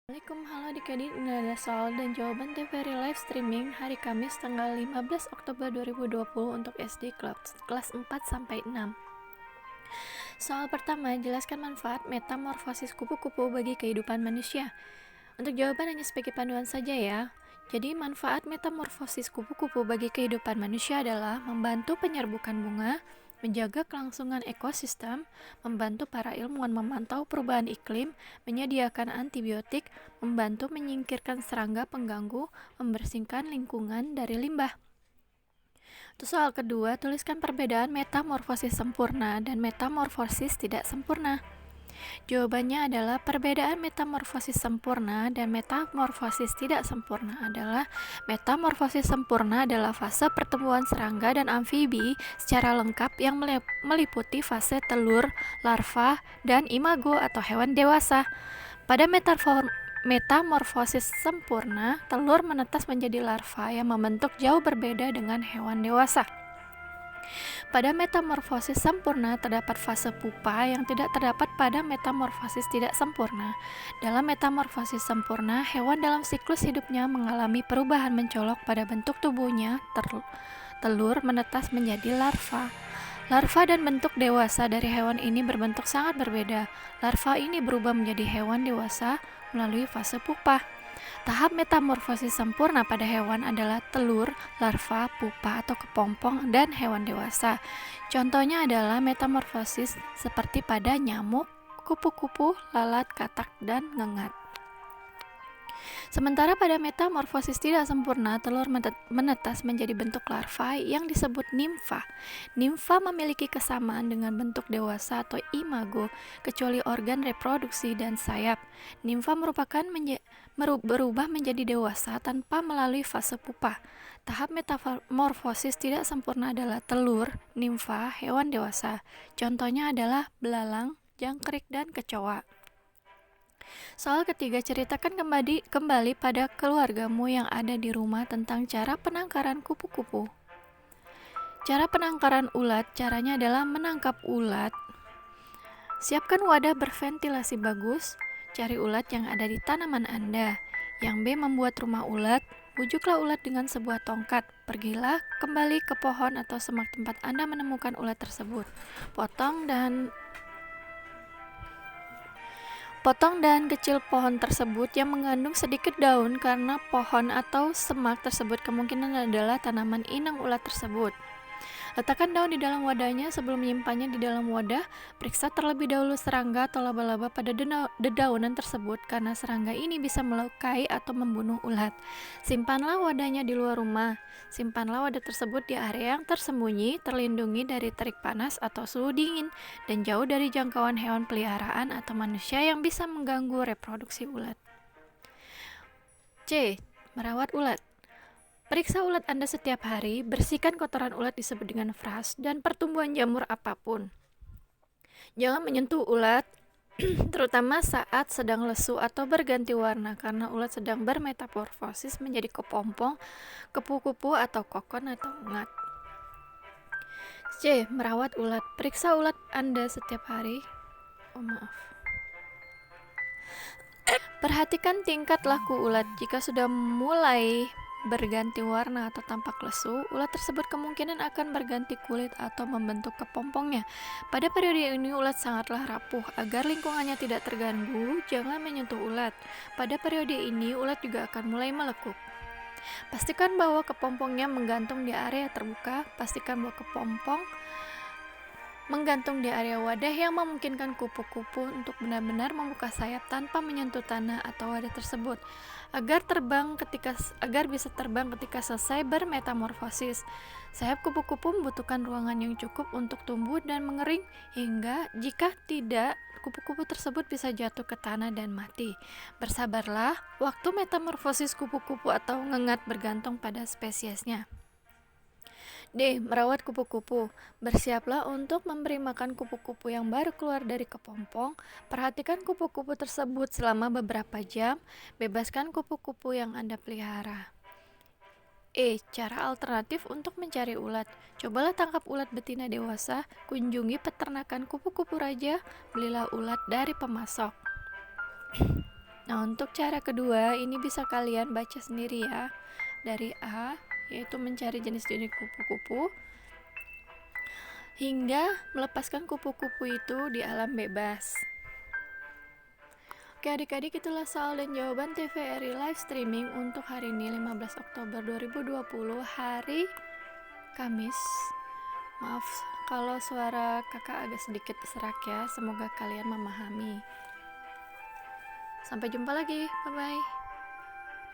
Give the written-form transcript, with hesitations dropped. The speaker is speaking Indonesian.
Assalamualaikum, halo adik-adik, ini adalah soal dan jawaban TVRI live streaming hari Kamis tanggal 15 Oktober 2020 untuk SD kelas 4-6. Soal pertama, jelaskan manfaat metamorfosis kupu-kupu bagi kehidupan manusia. Untuk jawaban hanya sebagai panduan saja ya. Jadi manfaat metamorfosis kupu-kupu bagi kehidupan manusia adalah membantu penyerbukan bunga, menjaga kelangsungan ekosistem, membantu para ilmuwan memantau perubahan iklim, menyediakan antibiotik, membantu menyingkirkan serangga pengganggu, membersihkan lingkungan dari limbah. Untuk soal kedua, tuliskan perbedaan metamorfosis sempurna dan metamorfosis tidak sempurna. Jawabannya adalah perbedaan metamorfosis sempurna dan metamorfosis tidak sempurna adalah metamorfosis sempurna adalah fase pertumbuhan serangga dan amfibi secara lengkap yang meliputi fase telur, larva, dan imago atau hewan dewasa. Pada metamorfosis sempurna, telur menetas menjadi larva yang membentuk jauh berbeda dengan hewan dewasa. Pada metamorfosis sempurna terdapat fase pupa yang tidak terdapat pada metamorfosis tidak sempurna. Dalam metamorfosis sempurna, hewan dalam siklus hidupnya mengalami perubahan mencolok pada bentuk tubuhnya. Telur menetas menjadi larva. Larva dan bentuk dewasa dari hewan ini berbentuk sangat berbeda. Larva ini berubah menjadi hewan dewasa melalui fase pupa. Tahap metamorfosis sempurna pada hewan adalah telur, larva, pupa atau kepompong, dan hewan dewasa. Contohnya adalah metamorfosis seperti pada nyamuk, kupu-kupu, lalat, katak, dan ngengat. Sementara pada metamorfosis tidak sempurna, telur menetas menjadi bentuk larva yang disebut nimfa. Nimfa memiliki kesamaan dengan bentuk dewasa atau imago, kecuali organ reproduksi dan sayap. Nimfa berubah menjadi dewasa tanpa melalui fase pupa. Tahap metamorfosis tidak sempurna adalah telur, nimfa, hewan dewasa. Contohnya adalah belalang, jangkrik, dan kecoa. Soal ketiga, ceritakan kembali pada keluargamu yang ada di rumah tentang cara penangkaran kupu-kupu. Cara penangkaran ulat, caranya adalah menangkap ulat. Siapkan wadah berventilasi bagus, cari ulat yang ada di tanaman Anda. Yang B, membuat rumah ulat. Bujuklah ulat dengan sebuah tongkat. Pergilah kembali ke pohon atau semak tempat Anda menemukan ulat tersebut. Potong dan kecil pohon tersebut yang mengandung sedikit daun karena pohon atau semak tersebut kemungkinan adalah tanaman inang ulat tersebut. Letakkan daun di dalam wadahnya. Sebelum menyimpannya di dalam wadah, periksa terlebih dahulu serangga atau laba-laba pada dedaunan tersebut karena serangga ini bisa melukai atau membunuh ulat. Simpanlah wadahnya di luar rumah. Simpanlah wadah tersebut di area yang tersembunyi, terlindungi dari terik panas atau suhu dingin, dan jauh dari jangkauan hewan peliharaan atau manusia yang bisa mengganggu reproduksi ulat. C. Merawat ulat. Periksa ulat Anda setiap hari, bersihkan kotoran ulat disebut dengan fras, dan pertumbuhan jamur apapun. Jangan menyentuh ulat, terutama saat sedang lesu atau berganti warna, karena ulat sedang bermetamorfosis menjadi kepompong, kupu-kupu, atau kokon atau ngat. C. Merawat ulat. Periksa ulat Anda setiap hari. Perhatikan tingkat laku ulat. Jika sudah mulai berganti warna atau tampak lesu, ulat tersebut kemungkinan akan berganti kulit atau membentuk kepompongnya. Pada periode ini ulat sangatlah rapuh. Agar lingkungannya tidak terganggu, jangan menyentuh ulat. Pada periode ini ulat juga akan mulai melekuk. Pastikan bahwa kepompongnya menggantung di area terbuka. Pastikan bahwa kepompong menggantung di area wadah yang memungkinkan kupu-kupu untuk benar-benar membuka sayap tanpa menyentuh tanah atau wadah tersebut, agar bisa terbang ketika selesai bermetamorfosis. Sayap kupu-kupu membutuhkan ruangan yang cukup untuk tumbuh dan mengering, hingga jika tidak, kupu-kupu tersebut bisa jatuh ke tanah dan mati. Bersabarlah, waktu metamorfosis kupu-kupu atau ngengat bergantung pada spesiesnya. D. Merawat kupu-kupu. Bersiaplah untuk memberi makan kupu-kupu yang baru keluar dari kepompong. Perhatikan kupu-kupu tersebut selama beberapa jam. Bebaskan kupu-kupu yang Anda pelihara. E. Cara alternatif untuk mencari ulat. Cobalah tangkap ulat betina dewasa. Kunjungi peternakan kupu-kupu raja. Belilah ulat dari pemasok. Nah, untuk cara kedua ini bisa kalian baca sendiri ya. Dari A, yaitu mencari jenis-jenis kupu-kupu, hingga melepaskan kupu-kupu itu di alam bebas. Oke adik-adik, itulah soal dan jawaban TVRI live streaming untuk hari ini 15 Oktober 2020, hari Kamis. Maaf kalau suara kakak agak sedikit serak ya, semoga kalian memahami. Sampai jumpa lagi, bye-bye.